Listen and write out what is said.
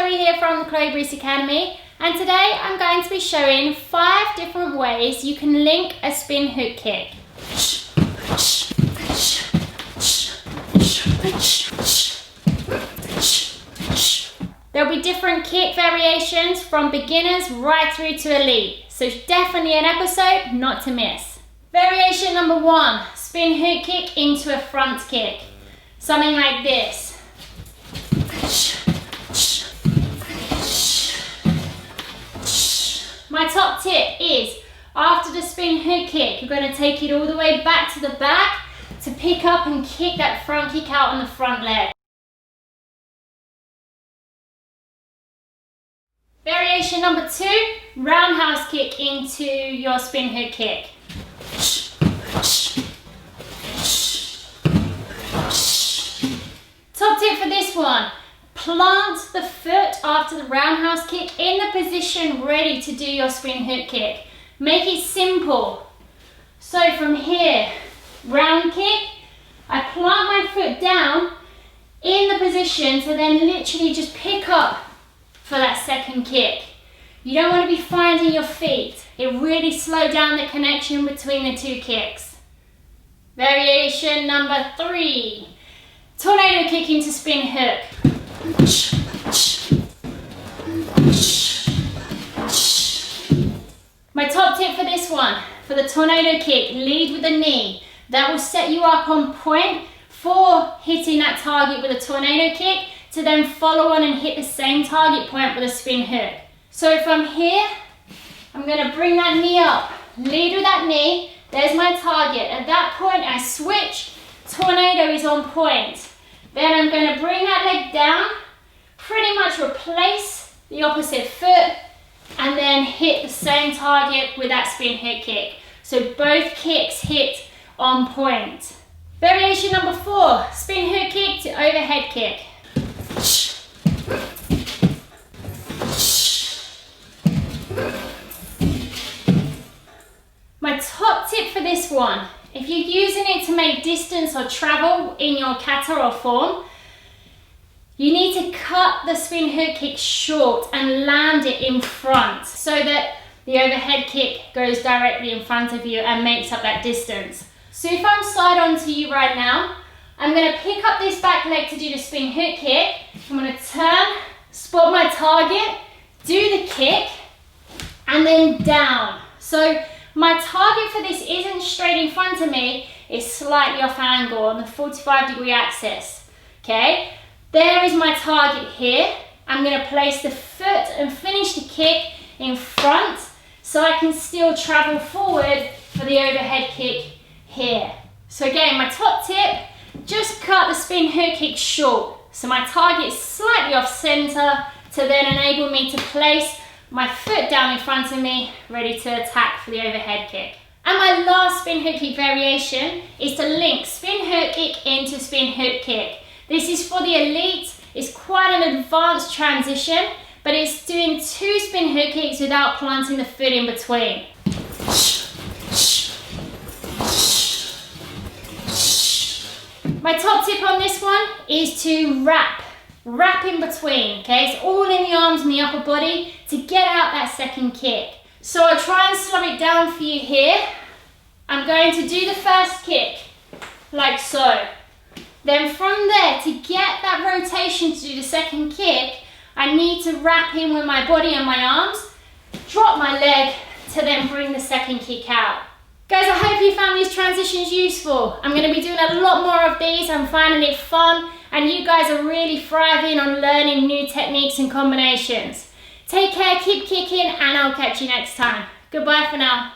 Here from the Chloe Bruce Academy, and today I'm going to be showing 5 different ways you can link a spin hook kick. There'll be different kick variations from beginners right through to elite, so definitely an episode not to miss. Variation number 1, spin hook kick into a front kick. Something like this. My top tip is, after the spin hook kick, you're going to take it all the way back to the back to pick up and kick that front kick out on the front leg. Variation number 2, roundhouse kick into your spin hook kick. Top tip for this one. Plant the foot after the roundhouse kick in the position ready to do your spin hook kick. Make it simple. So from here, round kick, I plant my foot down in the position to then literally just pick up for that second kick. You don't want to be finding your feet. It really slows down the connection between the 2 kicks. Variation number 3, tornado kick into spin hook. My top tip for this one, for the tornado kick, lead with the knee. That will set you up on point for hitting that target with a tornado kick to then follow on and hit the same target point with a spin hook. So from here, I'm going to bring that knee up, lead with that knee, there's my target. At that point I switch, tornado is on point. Then I'm going to bring that leg down, pretty much replace the opposite foot, and then hit the same target with that spin hook kick. So both kicks hit on point. Variation number 4, spin hook kick to overhead kick. My top tip for this one, if you're using it to make distance or travel in your kata or form, you need to cut the spin hook kick short and land it in front so that the overhead kick goes directly in front of you and makes up that distance. So if I'm side on to you right now, I'm going to pick up this back leg to do the spin hook kick. I'm going to turn, spot my target, do the kick, and then down. So my target for this isn't straight in front of me, it's slightly off angle on the 45-degree axis. Okay, there is my target here. I'm going to place the foot and finish the kick in front so I can still travel forward for the overhead kick here. So again, my top tip, just cut the spin hook kick short. So my target is slightly off center to then enable me to place my foot down in front of me, ready to attack for the overhead kick. And my last spin hook kick variation is to link spin hook kick into spin hook kick. This is for the elite. It's quite an advanced transition, but it's doing 2 spin hook kicks without planting the foot in between. My top tip on this one is to wrap in between, okay? It's all in the arms and the upper body to get out that second kick. So I'll try and slow it down for you here. I'm going to do the first kick, like so. Then from there, to get that rotation to do the second kick, I need to wrap in with my body and my arms, drop my leg to then bring the second kick out. Guys, I hope you found these transitions useful. I'm going to be doing a lot more of these. I'm finding it fun, and you guys are really thriving on learning new techniques and combinations. Take care, keep kicking, and I'll catch you next time. Goodbye for now.